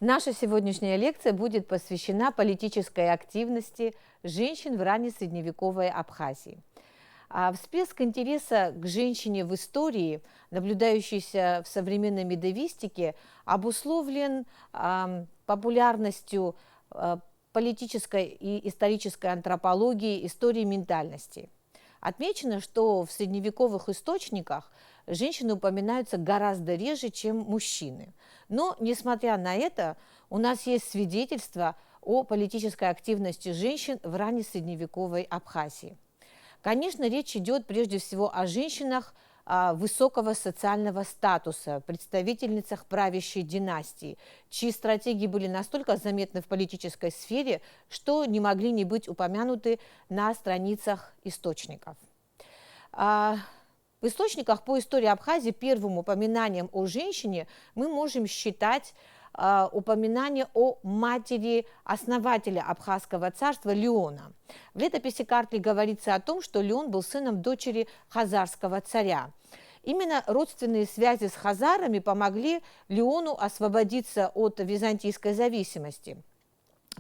Наша сегодняшняя лекция будет посвящена политической активности женщин в раннесредневековой Абхазии. Всплеск интереса к женщине в истории, наблюдающийся в современной медовистике, обусловлен популярностью политической и исторической антропологии, истории ментальности. Отмечено, что в средневековых источниках женщины упоминаются гораздо реже, чем мужчины. Но, несмотря на это, у нас есть свидетельства о политической активности женщин в раннесредневековой Абхазии. Конечно, речь идет прежде всего о женщинах высокого социального статуса, представительницах правящей династии, чьи стратегии были настолько заметны в политической сфере, что не могли не быть упомянуты на страницах источников. В источниках по истории Абхазии первым упоминанием о женщине мы можем считать упоминание о матери основателя Абхазского царства Леона. В летописи Картли говорится о том, что Леон был сыном дочери хазарского царя. Именно родственные связи с хазарами помогли Леону освободиться от византийской зависимости.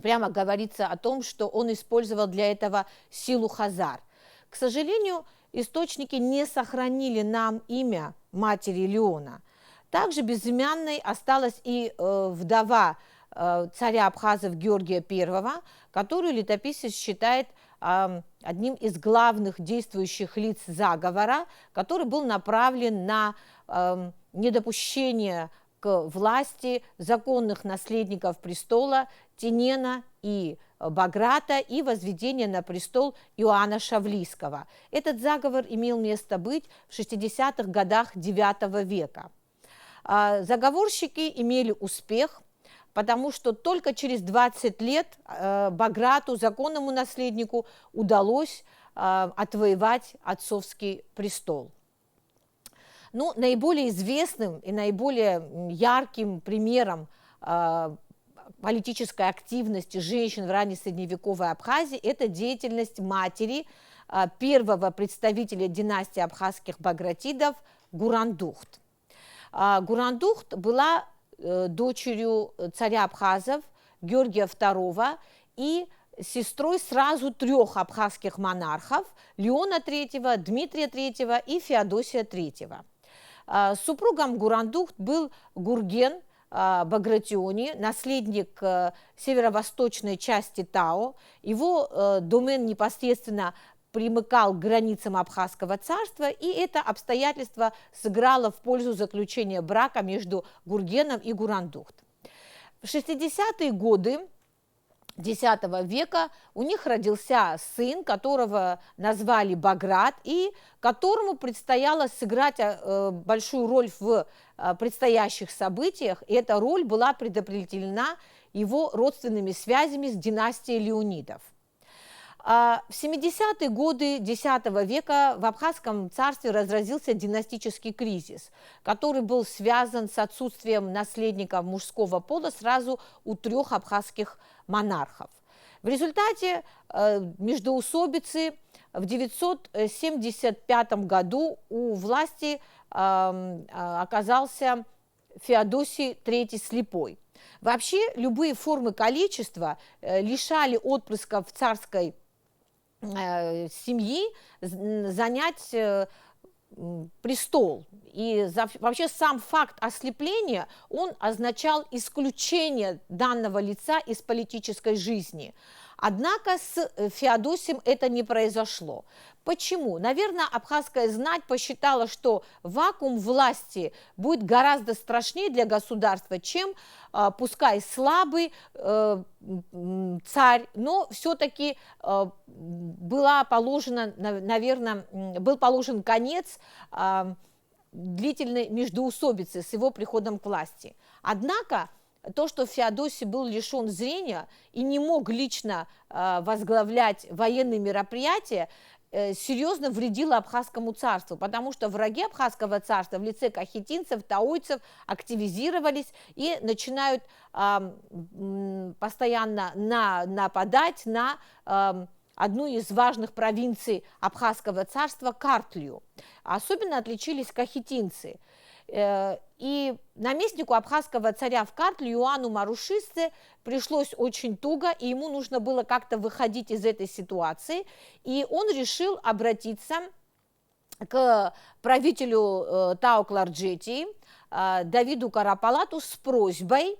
Прямо говорится о том, что он использовал для этого силу хазар. К сожалению, источники не сохранили нам имя матери Леона. Также безымянной осталась и вдова царя абхазов Георгия I, которую летописец считает одним из главных действующих лиц заговора, который был направлен на недопущение к власти законных наследников престола Тинена и Баграта и возведение на престол Иоанна Шавлийского. Этот заговор имел место быть в 60-х годах IX века. Заговорщики имели успех, потому что только через 20 лет Баграту, законному наследнику, удалось отвоевать отцовский престол. Ну, наиболее известным и наиболее ярким примером политической активности женщин в раннесредневековой Абхазии это деятельность матери первого представителя династии абхазских багратидов Гурандухт. Гурандухт была дочерью царя абхазов Георгия II и сестрой сразу трех абхазских монархов – Леона III, Дмитрия III и Феодосия III. Супругом Гурандухт был Гурген Багратиони, наследник северо-восточной части Тао. Его домен непосредственно примыкал к границам Абхазского царства, и это обстоятельство сыграло в пользу заключения брака между Гургеном и Гурандухт. В 60-е годы X века у них родился сын, которого назвали Баграт, и которому предстояло сыграть большую роль в предстоящих событиях, и эта роль была предопределена его родственными связями с династией Леонидов. В 70-е годы X века в Абхазском царстве разразился династический кризис, который был связан с отсутствием наследников мужского пола сразу у трех абхазских монархов. В результате междоусобицы в 975 году у власти оказался Феодосий III Слепой. Вообще любые формы калечества лишали отпрысков царской семьи занять престол. И вообще сам факт ослепления, он означал исключение данного лица из политической жизни. Однако с Феодосием это не произошло. Почему? Наверное, абхазская знать посчитала, что вакуум власти будет гораздо страшнее для государства, чем, пускай слабый царь, но все-таки был положен конец длительной междоусобицы с его приходом к власти. Однако то, что Феодосий был лишен зрения и не мог лично возглавлять военные мероприятия, серьезно вредило Абхазскому царству, потому что враги Абхазского царства в лице кахетинцев, таойцев активизировались и начинают постоянно нападать на одну из важных провинций Абхазского царства – Картлию. Особенно отличились кахетинцы. И наместнику абхазского царя в Картле Иоанну Марушисце пришлось очень туго, и ему нужно было как-то выходить из этой ситуации. И он решил обратиться к правителю Тао-Кларджетии Давиду Карапалату с просьбой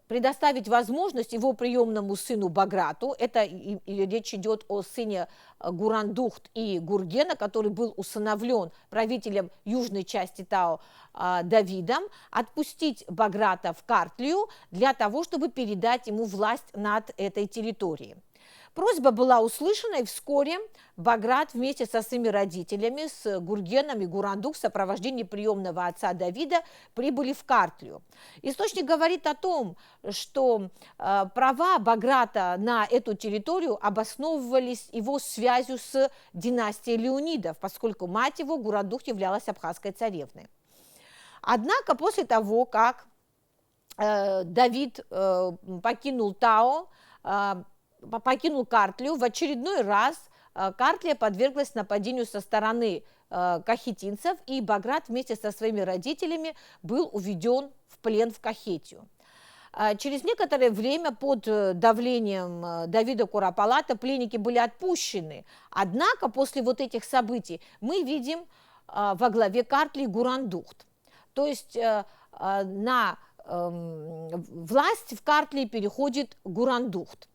предоставить возможность его приемному сыну Баграту, это речь идет о сыне Гурандухт и Гургена, который был усыновлен правителем южной части Тао Давидом, отпустить Баграта в Картлию для того, чтобы передать ему власть над этой территорией. Просьба была услышана, и вскоре Баграт вместе со своими родителями, с Гургеном и Гурандух в сопровождении приемного отца Давида прибыли в Картлию. Источник говорит о том, что права Баграта на эту территорию обосновывались его связью с династией Леонидов, поскольку мать его, Гурандух, являлась абхазской царевной. Однако после того, как Давид покинул Тао, покинул Картлию, в очередной раз Картлия подверглась нападению со стороны кахетинцев, и Баграт вместе со своими родителями был уведен в плен в Кахетию. Через некоторое время под давлением Давида Куропалата пленники были отпущены. Однако после вот этих событий мы видим во главе Картлии Гурандухт. То есть на власть в Картлии переходит Гурандухт.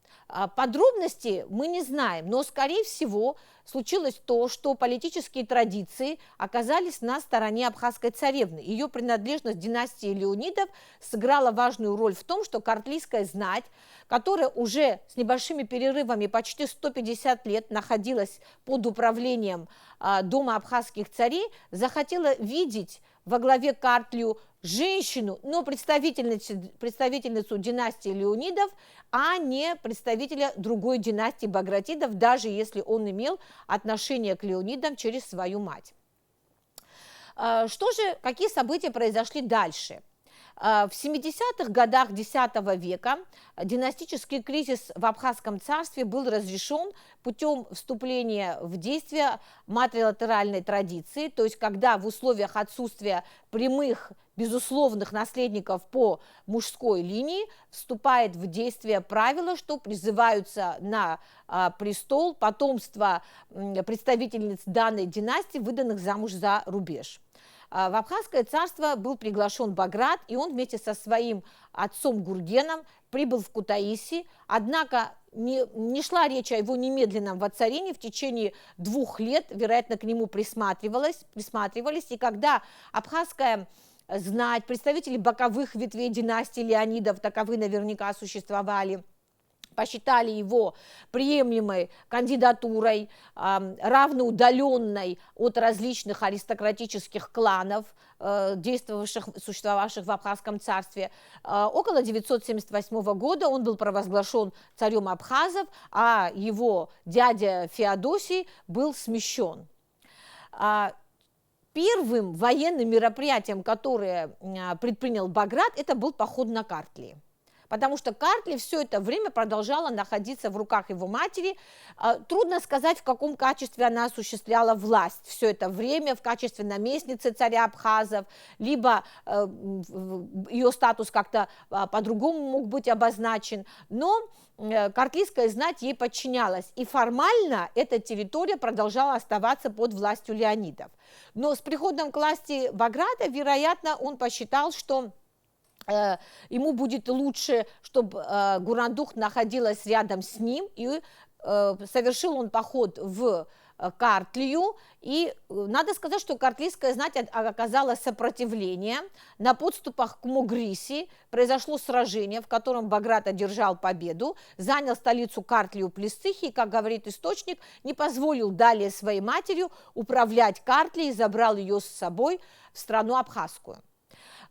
Подробности мы не знаем, но, скорее всего, случилось то, что политические традиции оказались на стороне абхазской царевны. Ее принадлежность династии Леонидов сыграла важную роль в том, что картлийская знать, которая уже с небольшими перерывами почти 150 лет находилась под управлением дома абхазских царей, захотела видеть во главе Картлию женщину, но представительницу династии Леонидов, а не представителя другой династии Багратидов, даже если он имел отношение к Леонидам через свою мать. Какие события произошли дальше? В 70-х годах X века династический кризис в Абхазском царстве был разрешен путем вступления в действие матрилатеральной традиции, то есть когда в условиях отсутствия прямых безусловных наследников по мужской линии вступает в действие правило, что призываются на престол потомство представительниц данной династии, выданных замуж за рубеж. В Абхазское царство был приглашен Баграт, и он вместе со своим отцом Гургеном прибыл в Кутаиси, однако не шла речь о его немедленном воцарении. В течение 2 лет, вероятно, к нему присматривались, и когда абхазская знать, представители боковых ветвей династии Леонидов, таковы наверняка существовали, посчитали его приемлемой кандидатурой, равноудаленной от различных аристократических кланов, существовавших в Абхазском царстве. Около 978 года он был провозглашен царем абхазов, а его дядя Феодосий был смещен. Первым военным мероприятием, которое предпринял Баграт, это был поход на Картлии. Потому что Картлия все это время продолжала находиться в руках его матери. Трудно сказать, в каком качестве она осуществляла власть все это время, в качестве наместницы царя абхазов, либо ее статус как-то по-другому мог быть обозначен. Но картлийская знать ей подчинялась, и формально эта территория продолжала оставаться под властью Леонидов. Но с приходом к власти Баграта, вероятно, он посчитал, что ему будет лучше, чтобы Гурандух находилась рядом с ним, и совершил он поход в Картлию, и надо сказать, что картлийская знать оказала сопротивление. На подступах к Мугриси произошло сражение, в котором Баграт одержал победу, занял столицу Картлию Плесцихи, и, как говорит источник, не позволил далее своей матерью управлять Картлией и забрал ее с собой в страну абхазскую.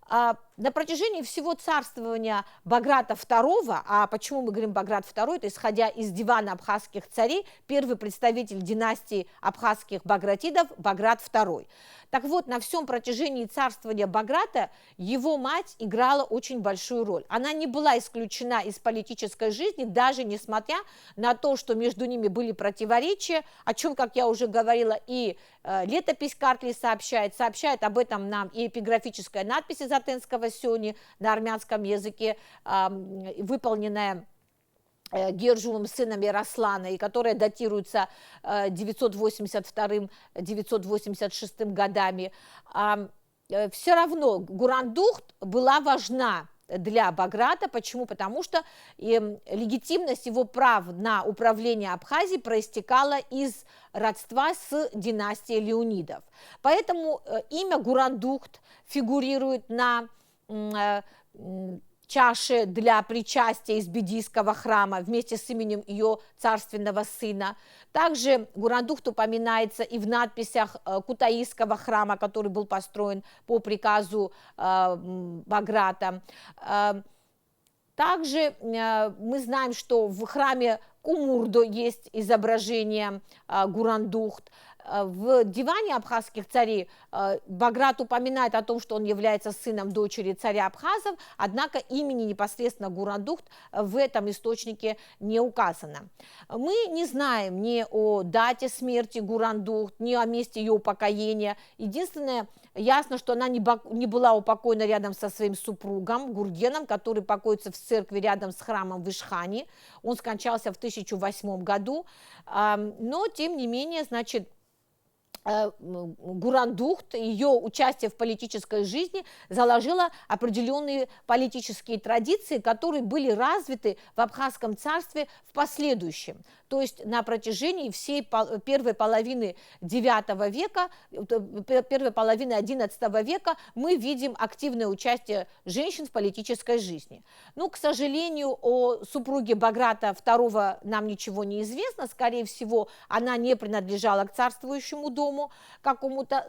На протяжении всего царствования Баграта II, а почему мы говорим Баграт II, это исходя из дивана абхазских царей, первый представитель династии абхазских багратидов Баграт II. Так вот, на всем протяжении царствования Баграта его мать играла очень большую роль. Она не была исключена из политической жизни, даже несмотря на то, что между ними были противоречия, о чем, как я уже говорила, и летопись Картли сообщает об этом нам и эпиграфическая надпись из Атенского Сёни на армянском языке, выполненная Гержумом, сыном Ярослана, и которая датируется 982-986 годами. Все равно Гурандухт была важна для Баграта. Почему? Потому что легитимность его прав на управление Абхазией проистекала из родства с династией Леонидов. Поэтому имя Гурандухт фигурирует на чаше для причастия из Бедийского храма вместе с именем ее царственного сына. Также Гурандухт упоминается и в надписях Кутаисского храма, который был построен по приказу Баграта. Также мы знаем, что в храме Кумурдо есть изображение Гурандухт. В диване абхазских царей Баграт упоминает о том, что он является сыном дочери царя абхазов, однако имени непосредственно Гурандухт в этом источнике не указано. Мы не знаем ни о дате смерти Гурандухт, ни о месте ее упокоения. Единственное, ясно, что она не была упокоена рядом со своим супругом Гургеном, который покоится в церкви рядом с храмом в Ишхане. Он скончался в 1008 году, но тем не менее, значит, Гурандухт, ее участие в политической жизни заложило определенные политические традиции, которые были развиты в Абхазском царстве в последующем. То есть на протяжении всей первой половины IX века, первой половины XI века мы видим активное участие женщин в политической жизни. Но, к сожалению, о супруге Баграта II нам ничего не известно. Скорее всего, она не принадлежала к царствующему дому какому-то.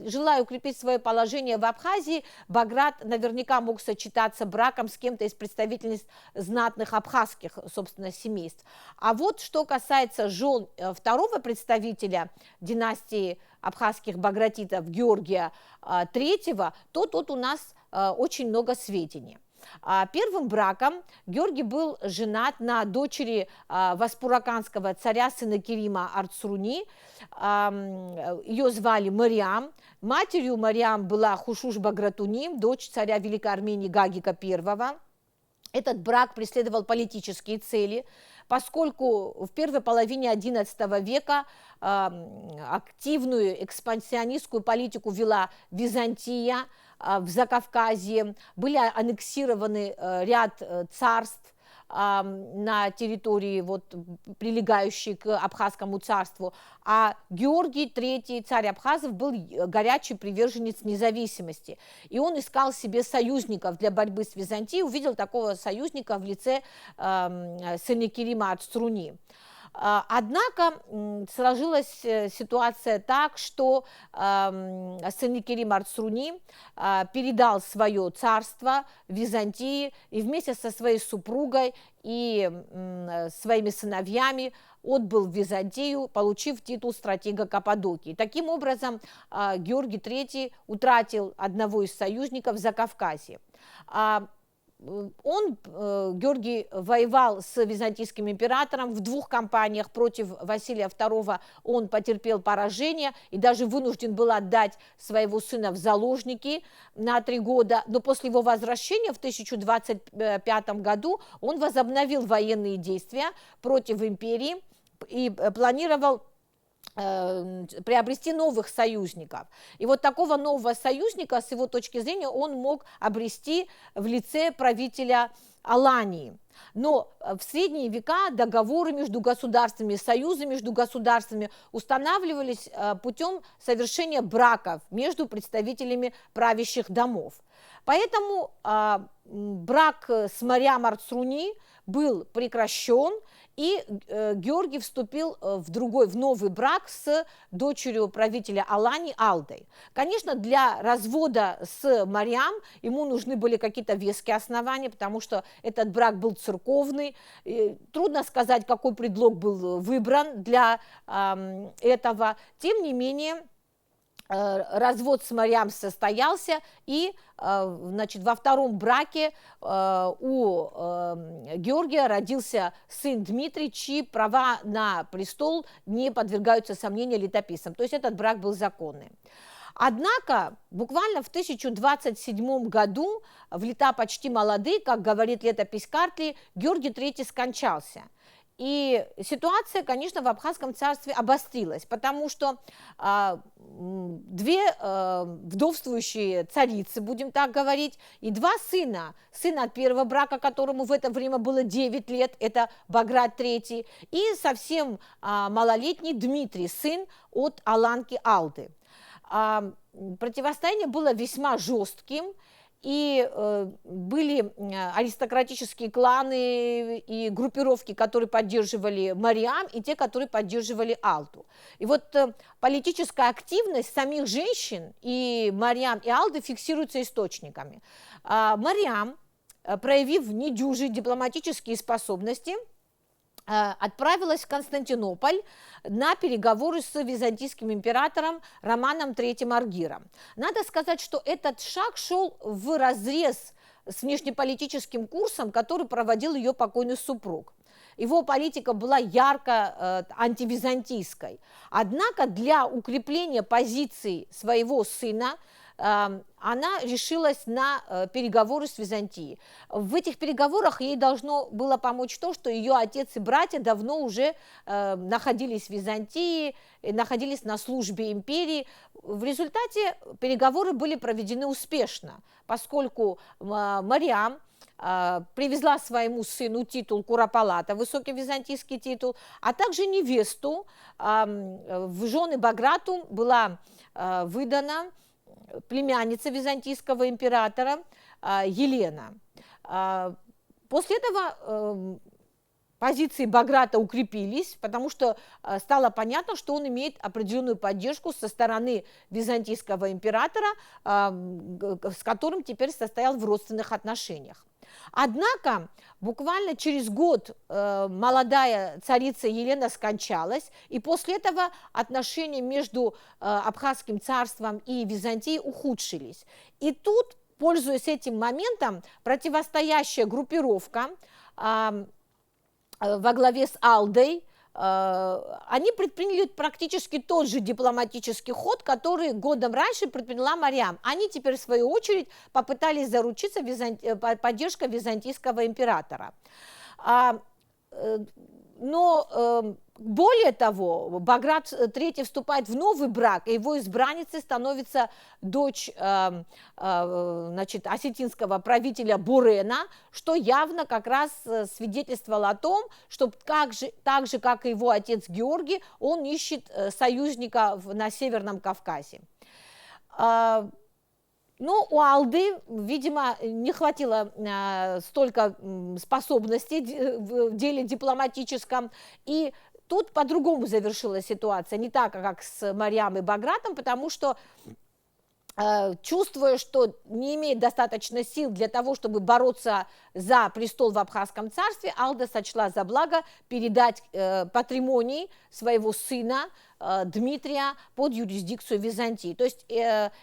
Желая укрепить свое положение в Абхазии, Баграт наверняка мог сочетаться браком с кем-то из представительниц знатных абхазских, собственно, семейств. А вот что касается жен второго представителя династии абхазских багратитов Георгия III, то тут у нас очень много сведений. Первым браком Георгий был женат на дочери васпураканского царя Сенакерима Арцруни. Ее звали Мариам. Матерью Мариам была Хушуш Багратуни, дочь царя Великой Армении Гагика I. Этот брак преследовал политические цели, поскольку в первой половине XI века активную экспансионистскую политику вела Византия в Закавказье, были аннексированы ряд царств на территории, прилегающей к Абхазскому царству, а Георгий III, царь абхазов, был горячий приверженец независимости, и он искал себе союзников для борьбы с Византией, увидел такого союзника в лице Сенакерима Арцруни. Однако сложилась ситуация так, что Сенакерим Арцруни передал свое царство Византии и вместе со своей супругой и своими сыновьями отбыл в Византию, получив титул стратега Каппадокии. Таким образом, Георгий III утратил одного из союзников в Закавказье. Георгий, воевал с византийским императором в двух кампаниях против Василия II. Он потерпел поражение и даже вынужден был отдать своего сына в заложники на 3 года. Но после его возвращения в 1025 году он возобновил военные действия против империи и планировал приобрести новых союзников. И вот такого нового союзника, с его точки зрения, он мог обрести в лице правителя Алании. Но в средние века договоры между государствами, союзы между государствами устанавливались путем совершения браков между представителями правящих домов. Поэтому брак с Мариам Арцруни был прекращен, и Георгий вступил в новый брак с дочерью правителя Алании Алдой. Конечно, для развода с Мариам ему нужны были какие-то веские основания, потому что этот брак был церковный. И трудно сказать, какой предлог был выбран для этого. Тем не менее, развод с Мариам состоялся, и значит, во втором браке у Георгия родился сын Дмитрий, чьи права на престол не подвергаются сомнению летописцам. То есть этот брак был законный. Однако буквально в 1027 году, в лета почти молодые, как говорит летопись Картли, Георгий III скончался. И ситуация, конечно, в Абхазском царстве обострилась, потому что две вдовствующие царицы, будем так говорить, и два сына. Сын от первого брака, которому в это время было 9 лет, это Баграт III, и совсем малолетний Дмитрий, сын от Аланки Алды. Противостояние было весьма жестким, и были аристократические кланы и группировки, которые поддерживали Мариам, и те, которые поддерживали Алду. И вот политическая активность самих женщин и Мариам, и Алды фиксируется источниками. Мариам, проявив недюжие дипломатические способности, отправилась в Константинополь на переговоры с византийским императором Романом III Аргиром. Надо сказать, что этот шаг шел вразрез с внешнеполитическим курсом, который проводил ее покойный супруг. Его политика была ярко антивизантийской. Однако для укрепления позиций своего сына она решилась на переговоры с Византией. В этих переговорах ей должно было помочь то, что ее отец и братья давно уже находились в Византии, находились на службе империи. В результате переговоры были проведены успешно, поскольку Мариам привезла своему сыну титул Куропалата, высокий византийский титул, а также невесту. В жены Баграту была выдана племянница византийского императора Елена. После этого позиции Баграта укрепились, потому что стало понятно, что он имеет определенную поддержку со стороны византийского императора, с которым теперь состоял в родственных отношениях. Однако буквально через год молодая царица Елена скончалась, и после этого отношения между Абхазским царством и Византией ухудшились. И тут, пользуясь этим моментом, противостоящая группировка во главе с Алдой, они предприняли практически тот же дипломатический ход, который годом раньше предприняла Мариам. Они теперь, в свою очередь, попытались заручиться поддержкой византийского императора. Но более того, Баграт III вступает в новый брак, и его избранницей становится дочь значит, осетинского правителя Бурена, что явно как раз свидетельствовало о том, что так же, как и его отец Георгий, он ищет союзника на Северном Кавказе. Но у Алды, видимо, не хватило столько способностей в деле дипломатическом, и тут по-другому завершилась ситуация, не так, как с Мариам и Багратом, потому что, чувствуя, что не имеет достаточно сил для того, чтобы бороться за престол в Абхазском царстве, Алда сочла за благо передать патримоний своего сына Дмитрия под юрисдикцию Византии. То есть,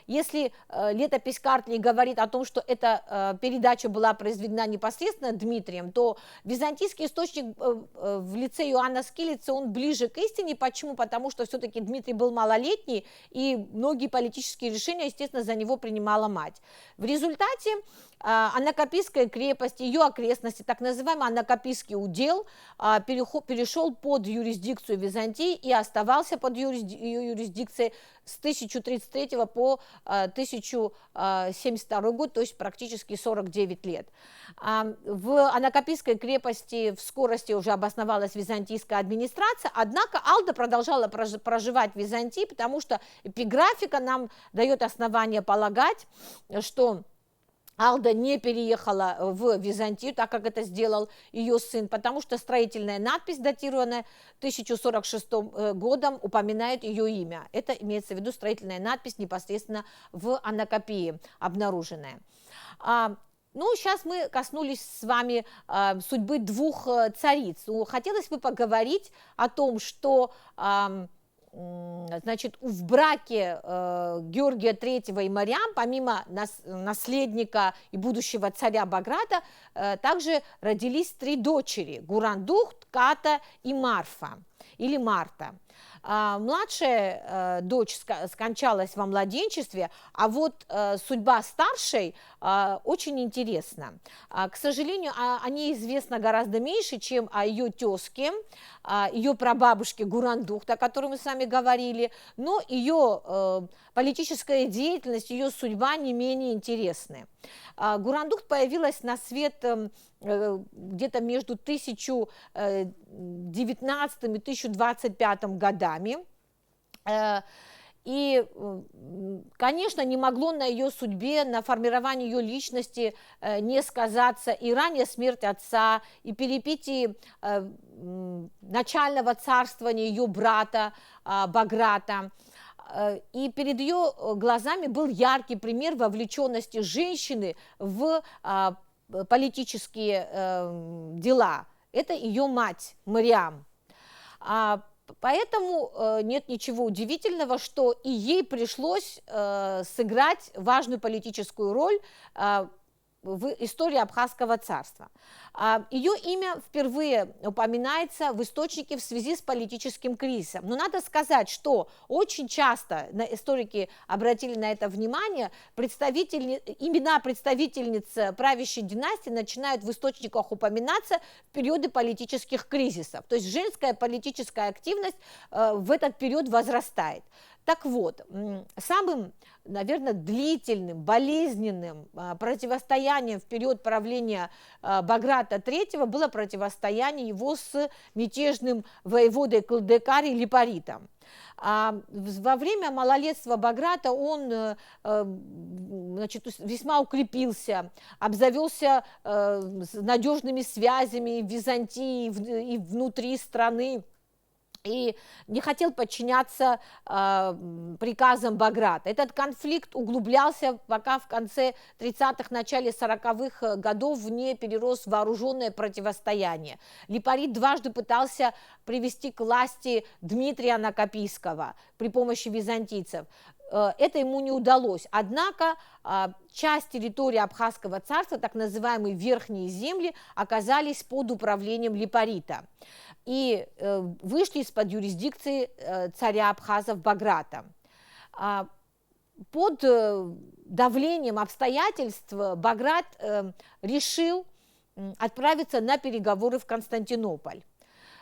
если летопись Картли говорит о том, что эта передача была произведена непосредственно Дмитрием, то византийский источник в лице Иоанна Скилица, он ближе к истине. Почему? Потому что все-таки Дмитрий был малолетний, и многие политические решения, естественно, за него принимала мать. В результате Анакапийская крепость, ее окрестности, так называемый Анакапийский удел, перешел под юрисдикцию Византии и оставался под ее юрисдикцией с 1033 по 1072 год, то есть практически 49 лет. В Анакапийской крепости в скорости уже обосновалась византийская администрация, однако Алда продолжала проживать в Византии, потому что эпиграфика нам дает основание полагать, что Алда не переехала в Византию, так как это сделал ее сын, потому что строительная надпись, датированная 1046 годом, упоминает ее имя. Это имеется в виду строительная надпись непосредственно в Анакапии обнаруженная. Ну, сейчас мы коснулись с вами судьбы двух цариц. Хотелось бы поговорить о том, что значит, в браке Георгия III и Мариам, помимо наследника и будущего царя Баграта, также родились 3 дочери – Гурандух, Ката и Марфа, или Марта. Младшая дочь скончалась во младенчестве, а вот судьба старшей очень интересна. К сожалению, о ней известно гораздо меньше, чем о ее тезке, ее прабабушке Гурандух, о которой мы с вами говорили, но ее политическая деятельность, ее судьба не менее интересны. Гурандух появилась на свет где-то между 1019 и 1025 годами. И, конечно, не могло на ее судьбе, на формировании ее личности не сказаться и ранняя смерть отца, и перипетии начального царствования ее брата Баграта. И перед ее глазами был яркий пример вовлеченности женщины в политические дела. Это ее мать Мариам. Поэтому нет ничего удивительного, что и ей пришлось сыграть важную политическую роль в истории Абхазского царства. Ее имя впервые упоминается в источнике в связи с политическим кризисом. Но надо сказать, что очень часто историки обратили на это внимание, имена представительниц правящей династии начинают в источниках упоминаться в периоды политических кризисов. То есть женская политическая активность в этот период возрастает. Так вот, самым, наверное, длительным, болезненным противостоянием в период правления Баграта III было противостояние его с мятежным воеводой Кылдекари Липаритом. Во время малолетства Баграта он значит, весьма укрепился, обзавелся надежными связями в Византии и внутри страны, и не хотел подчиняться приказам Баграта. Этот конфликт углублялся, пока в конце 30-х, начале 40-х годов не перерос в вооруженное противостояние. Липарит дважды пытался привести к власти Дмитрия Накопийского при помощи византийцев. Это ему не удалось. Однако часть территории Абхазского царства, так называемые верхние земли, оказались под управлением Липарита и вышли из-под юрисдикции царя абхазов Баграта. Под давлением обстоятельств Баграт решил отправиться на переговоры в Константинополь.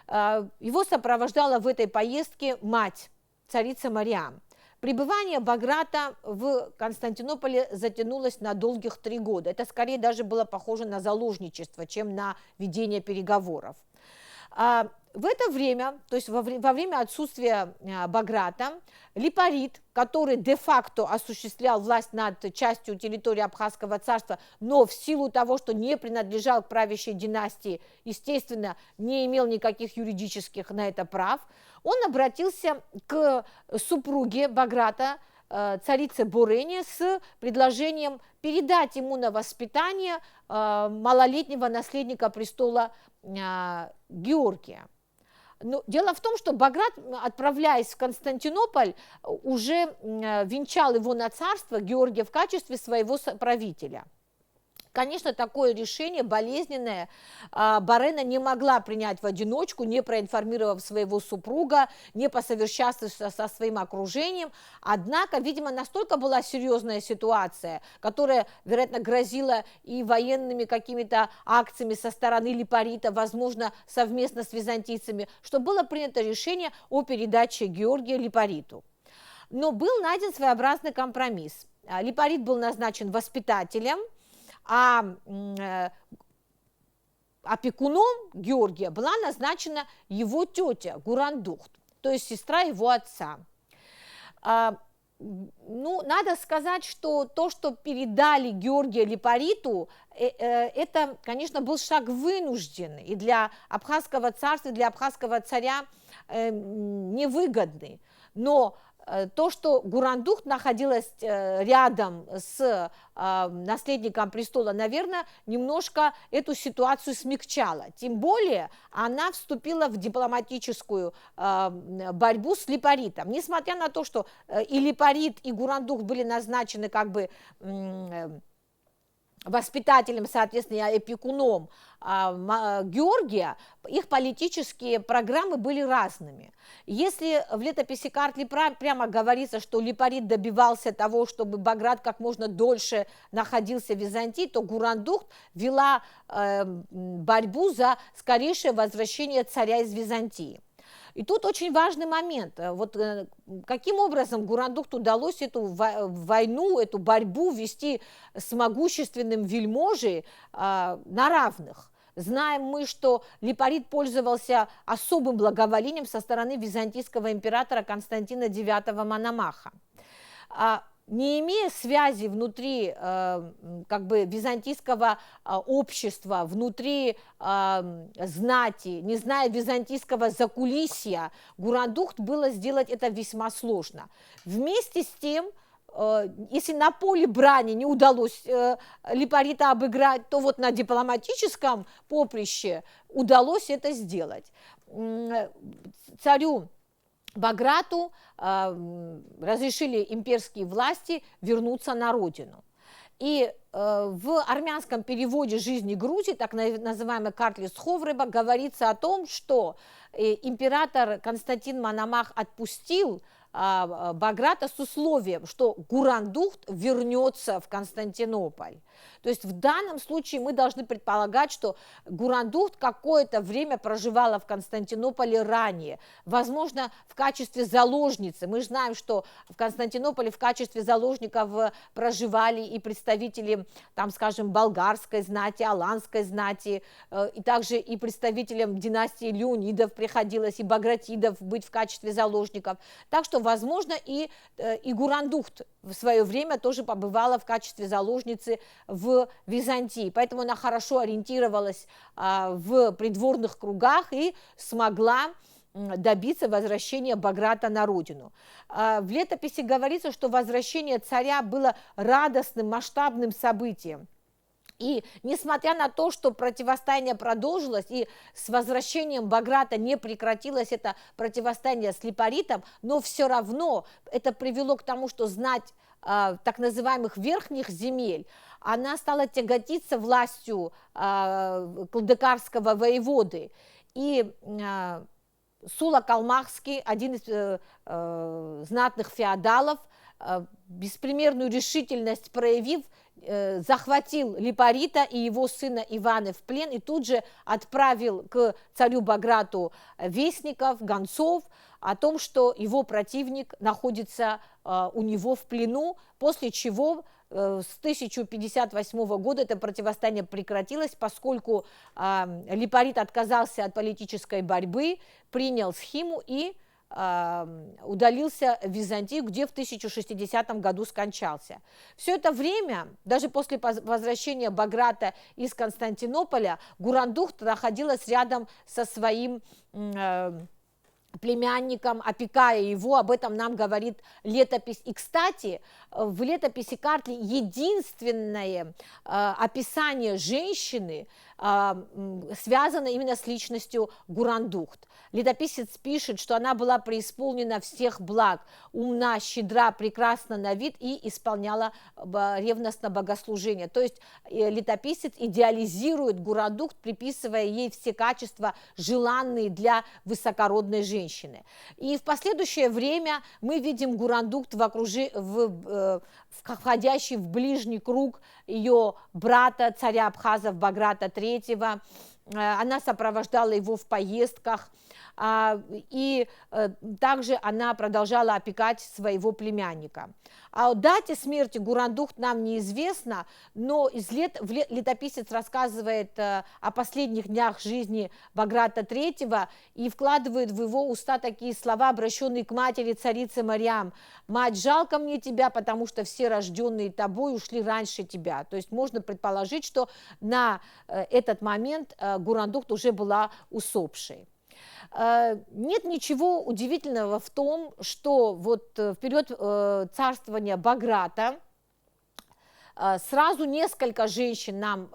Его сопровождала в этой поездке мать, царица Мариам. Пребывание Баграта в Константинополе затянулось на долгих 3 года. Это скорее даже было похоже на заложничество, чем на ведение переговоров. В это время, то есть во время отсутствия Баграта, Липарит, который де-факто осуществлял власть над частью территории Абхазского царства, но в силу того, что не принадлежал к правящей династии, естественно, не имел никаких юридических на это прав, он обратился к супруге Баграта, царице Бурене, с предложением передать ему на воспитание малолетнего наследника престола Георгия. Но дело в том, что Баграт, отправляясь в Константинополь, уже венчал его на царство Георгия в качестве своего правителя. Конечно, такое решение болезненное Борена не могла принять в одиночку, не проинформировав своего супруга, не посовершавшись со своим окружением. Однако, видимо, настолько была серьезная ситуация, которая, вероятно, грозила и военными какими-то акциями со стороны Липарита, возможно, совместно с византийцами, что было принято решение о передаче Георгия Липариту. Но был найден своеобразный компромисс. Липарит был назначен воспитателем, а опекуном Георгия была назначена его тетя Гурандух, то есть сестра его отца. Ну, надо сказать, что то, что передали Георгию Липариту, это, конечно, был шаг вынужденный и для Абхазского царства, и для Абхазского царя невыгодный. Но то, что Гурандух находилась рядом с наследником престола, наверное, немножко эту ситуацию смягчало. Тем более она вступила в дипломатическую борьбу с Липаритом. Несмотря на то, что и Липарит, и Гурандух были назначены как бы воспитателем, соответственно, опекуном Георгия, их политические программы были разными. Если в летописи Картли прямо говорится, что Липарит добивался того, чтобы Баграт как можно дольше находился в Византии, то Гурандух вела борьбу за скорейшее возвращение царя из Византии. И тут очень важный момент. Вот каким образом Гурандухту удалось эту войну, эту борьбу вести с могущественным вельможей на равных? Знаем мы, что Липарит пользовался особым благоволением со стороны византийского императора Константина IX Мономаха. Не имея связи внутри как бы византийского общества, внутри знати, не зная византийского закулисья, Гурандухт было сделать это весьма сложно. Вместе с тем, если на поле брани не удалось Липарита обыграть, то вот на дипломатическом поприще удалось это сделать. Царю Баграту разрешили имперские власти вернуться на родину. И в армянском переводе «Жизни Грузии», так называемой Картлис Ховреба, говорится о том, что император Константин Мономах отпустил Баграта с условием, что Гурандухт вернется в Константинополь. То есть в данном случае мы должны предполагать, что Гурандухт какое-то время проживала в Константинополе ранее, возможно, в качестве заложницы. Мы знаем, что в Константинополе в качестве заложников проживали и представители, там, скажем, болгарской знати, аланской знати, и также и представителям династии Леонидов приходилось, и Багратидов быть в качестве заложников. Так что, возможно, и Гурандухт в свое время тоже побывала в качестве заложницы в Византии. Поэтому она хорошо ориентировалась в придворных кругах и смогла добиться возвращения Баграта на родину. В летописи говорится, что возвращение царя было радостным, масштабным событием. И несмотря на то, что противостояние продолжилось, и с возвращением Баграта не прекратилось это противостояние с Липаритом, но все равно это привело к тому, что знать так называемых верхних земель, она стала тяготиться властью калдыкарского воеводы. И Сула Калмахский, один из знатных феодалов, беспримерную решительность проявив, захватил Липарита и его сына Ивана в плен и тут же отправил к царю Баграту вестников, гонцов о том, что его противник находится у него в плену, после чего с 1058 года это противостояние прекратилось, поскольку Липарит отказался от политической борьбы, принял схиму и удалился в Византию, где в 1060 году скончался. Все это время, даже после возвращения Баграта из Константинополя, Гурандухт находилась рядом со своим племянником, опекая его, об этом нам говорит летопись. И, кстати, в летописи Картли единственное описание женщины связано именно с личностью Гурандухт. Летописец пишет, что она была преисполнена всех благ, умна, щедра, прекрасна на вид и исполняла ревностно богослужение. То есть летописец идеализирует Гурандухт, приписывая ей все качества, желанные для высокородной женщины. И в последующее время мы видим Гурандухт входящий в ближний круг ее брата, царя Абхазов Баграта III, она сопровождала его в поездках, и также она продолжала опекать своего племянника. О дате смерти Гурандухт нам неизвестно, но летописец рассказывает о последних днях жизни Баграта III и вкладывает в его уста такие слова, обращенные к матери царицы Марьям: «Мать, жалко мне тебя, потому что все рожденные тобой ушли раньше тебя». То есть можно предположить, что на этот момент Гурандухт уже была усопшей. Нет ничего удивительного в том, что вот в период царствования Баграта сразу несколько женщин нам,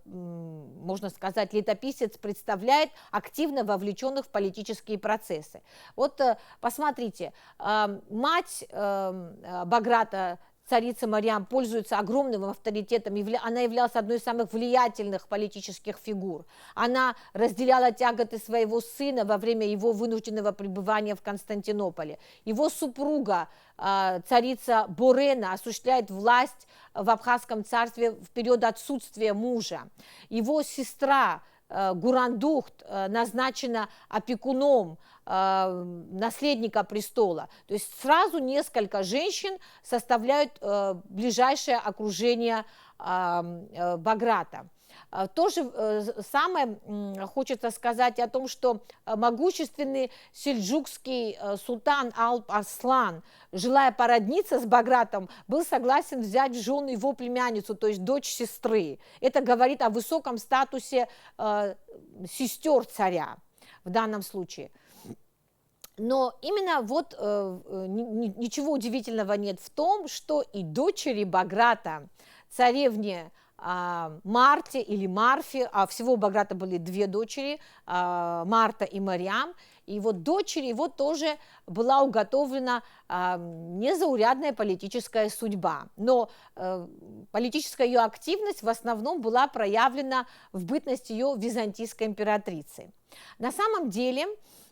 можно сказать, летописец представляет активно вовлеченных в политические процессы. Вот посмотрите, мать Баграта, царица Марьям, пользуется огромным авторитетом, она являлась одной из самых влиятельных политических фигур. Она разделяла тяготы своего сына во время его вынужденного пребывания в Константинополе. Его супруга, царица Борена, осуществляет власть в Абхазском царстве в период отсутствия мужа. Его сестра Гурандухт назначена опекуном наследника престола. То есть сразу несколько женщин составляют ближайшее окружение Баграта. То же самое хочется сказать о том, что могущественный сельджукский султан Алп-Арслан, желая породниться с Багратом, был согласен взять в жены его племянницу, то есть дочь сестры. Это говорит о высоком статусе сестер царя в данном случае. Но именно вот ничего удивительного нет в том, что и дочери Баграта, царевне Марте или Марфе, а всего у Баграта были две дочери, Марта и Марьям, и вот дочери его тоже была уготовлена незаурядная политическая судьба. Но политическая ее активность в основном была проявлена в бытность ее византийской императрицы. На самом деле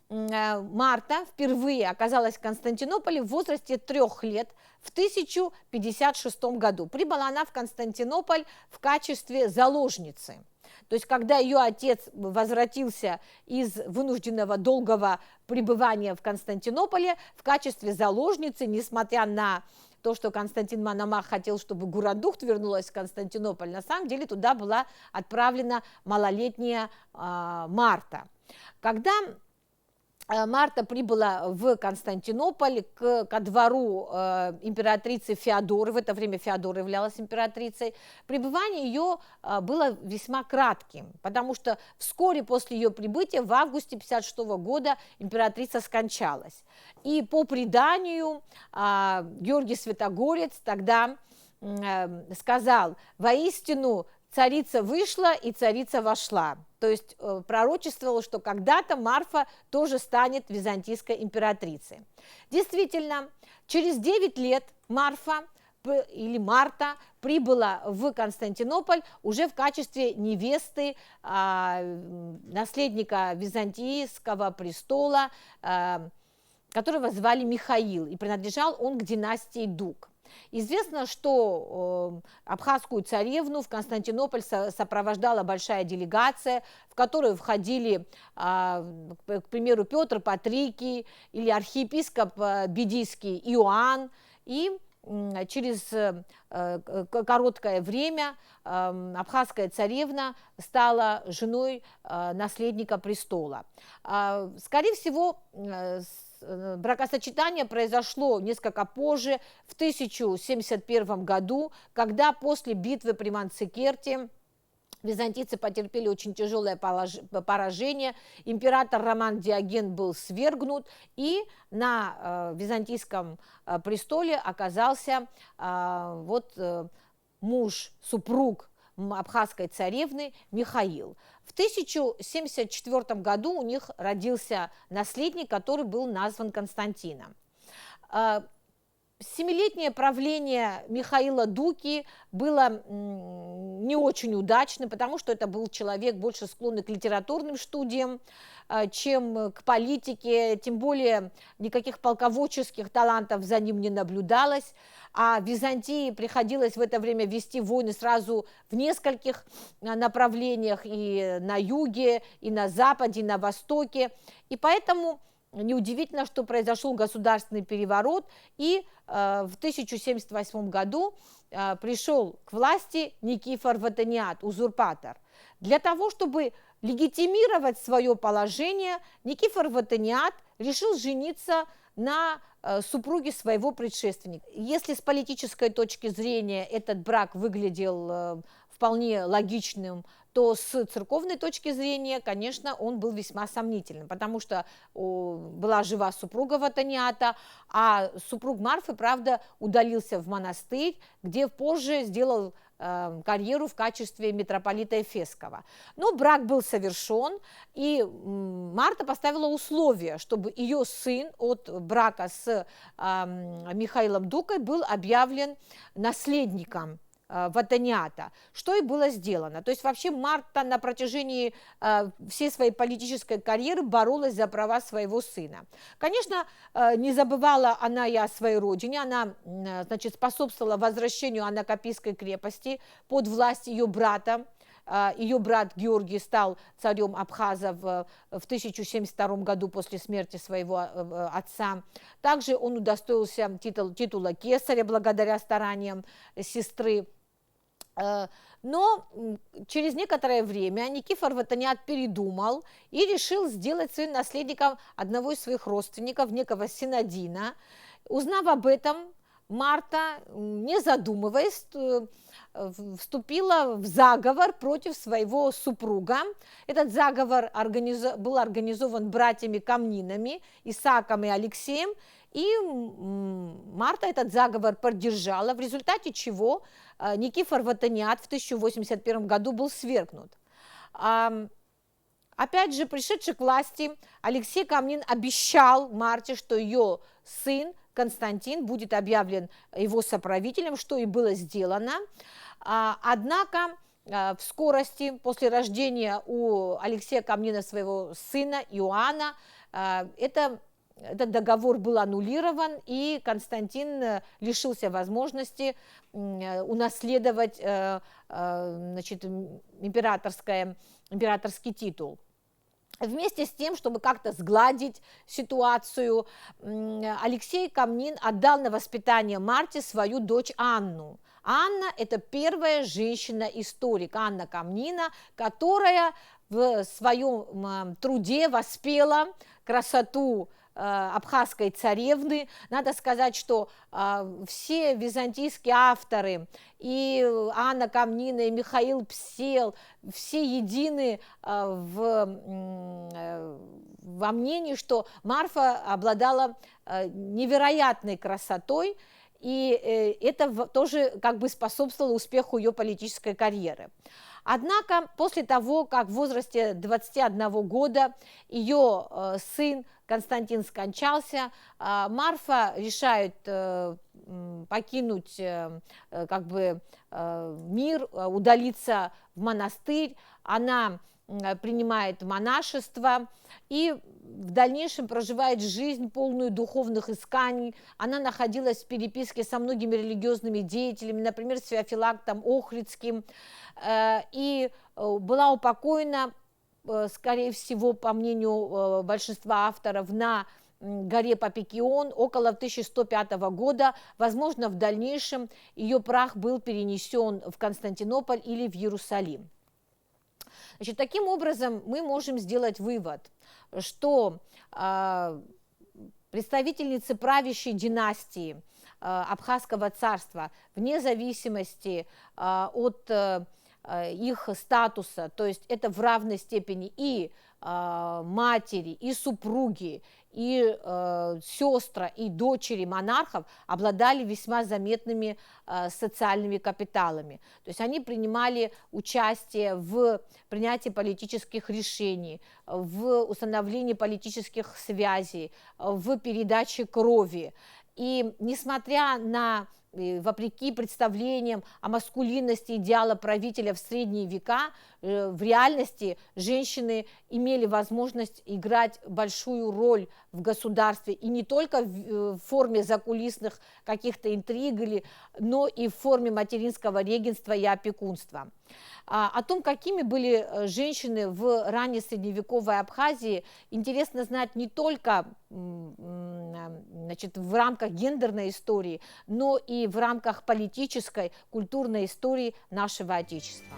Марта впервые оказалась в Константинополе в возрасте 3 лет в 1056 году. Прибыла она в Константинополь в качестве заложницы. То есть, когда ее отец возвратился из вынужденного долгого пребывания в Константинополе в качестве заложницы, несмотря на то, что Константин Мономах хотел, чтобы Гурандухт вернулась в Константинополь, на самом деле туда была отправлена малолетняя Марта. Когда Марта прибыла в Константинополь ко двору императрицы Феодоры, в это время Феодора являлась императрицей, пребывание ее было весьма кратким, потому что вскоре после ее прибытия, в августе 1956 года, императрица скончалась. И по преданию Георгий Святогорец тогда сказал: «Воистину, царица вышла и царица вошла». То есть пророчествовало, что когда-то Марфа тоже станет византийской императрицей. Действительно, через 9 лет Марфа или Марта прибыла в Константинополь уже в качестве невесты наследника византийского престола, которого звали Михаил, и принадлежал он к династии Дуг. Известно, что абхазскую царевну в Константинополь сопровождала большая делегация, в которую входили, к примеру, Петр Патрикий или архиепископ Бедийский Иоанн. И через короткое время абхазская царевна стала женой наследника престола. Скорее всего, бракосочетание произошло несколько позже, в 1071 году, когда после битвы при Манцикерте византийцы потерпели очень тяжелое поражение, император Роман Диоген был свергнут, и на византийском престоле оказался муж, супруг абхазской царевны Михаил. В 1074 году у них родился наследник, который был назван Константином. Семилетнее правление Михаила Дуки было не очень удачным, потому что это был человек, больше склонный к литературным студиям, чем к политике, тем более никаких полководческих талантов за ним не наблюдалось, а Византии приходилось в это время вести войны сразу в нескольких направлениях, и на юге, и на западе, и на востоке, и поэтому неудивительно, что произошел государственный переворот, и в 1078 году пришел к власти Никифор Ватаниат, узурпатор. Для того, чтобы легитимировать свое положение, Никифор Ватаниат решил жениться на супруге своего предшественника. Если с политической точки зрения этот брак выглядел вполне логичным, то с церковной точки зрения, конечно, он был весьма сомнительным, потому что была жива супруга Ватаниата, а супруг Марфы, правда, удалился в монастырь, где позже сделал карьеру в качестве митрополита Эфесского. Но брак был совершен, и Марта поставила условие, чтобы ее сын от брака с Михаилом Дукой был объявлен наследником Ватаниата, что и было сделано. То есть вообще Марта на протяжении всей своей политической карьеры боролась за права своего сына. Конечно, не забывала она и о своей родине, она, значит, способствовала возвращению Анакапийской крепости под власть ее брата. Ее брат Георгий стал царем Абхазов в 1072 году после смерти своего отца. Также он удостоился титула кесаря благодаря стараниям сестры. Но через некоторое время Никифор Ватаниат передумал и решил сделать своим наследником одного из своих родственников, некого Синадина. Узнав об этом, Марта, не задумываясь, вступила в заговор против своего супруга. Этот заговор был организован братьями Комнинами, Исааком и Алексеем, и Марта этот заговор поддержала, в результате чего Никифор Ватаниат в 1081 году был свергнут. Опять же, пришедший к власти, Алексей Комнин обещал Марте, что ее сын Константин будет объявлен его соправителем, что и было сделано. Однако в скорости, после рождения у Алексея Комнина своего сына Иоанна, этот договор был аннулирован, и Константин лишился возможности унаследовать, значит, императорский титул. Вместе с тем, чтобы как-то сгладить ситуацию, Алексей Комнин отдал на воспитание Марте свою дочь Анну. Анна – это первая женщина-историк, Анна Комнина, которая в своем труде воспела красоту абхазской царевны. Надо сказать, что все византийские авторы, и Анна Комнина, и Михаил Псел, все едины во мнении, что Марфа обладала невероятной красотой, и это тоже как бы способствовало успеху ее политической карьеры. Однако после того, как в возрасте 21 года ее сын Константин скончался, Марфа решает покинуть как бы мир, удалиться в монастырь. Она принимает монашество и в дальнейшем проживает жизнь, полную духовных исканий. Она находилась в переписке со многими религиозными деятелями, например, с Феофилактом Охридским, и была упокоена, скорее всего, по мнению большинства авторов, на горе Папикион около 1105 года. Возможно, в дальнейшем ее прах был перенесен в Константинополь или в Иерусалим. Значит, таким образом, мы можем сделать вывод, что представительницы правящей династии Абхазского царства, вне зависимости от их статуса, то есть это в равной степени и матери, и супруги, и сестры, и дочери монархов обладали весьма заметными социальными капиталами. То есть они принимали участие в принятии политических решений, в установлении политических связей, в передаче крови. И несмотря на, вопреки представлениям о маскулинности идеала правителя в средние века, в реальности женщины имели возможность играть большую роль в государстве, и не только в форме закулисных каких-то интриг, но и в форме материнского регенства и опекунства. О том, какими были женщины в ранней средневековой Абхазии, интересно знать не только значит, в рамках гендерной истории, но и в рамках политической, культурной истории нашего Отечества.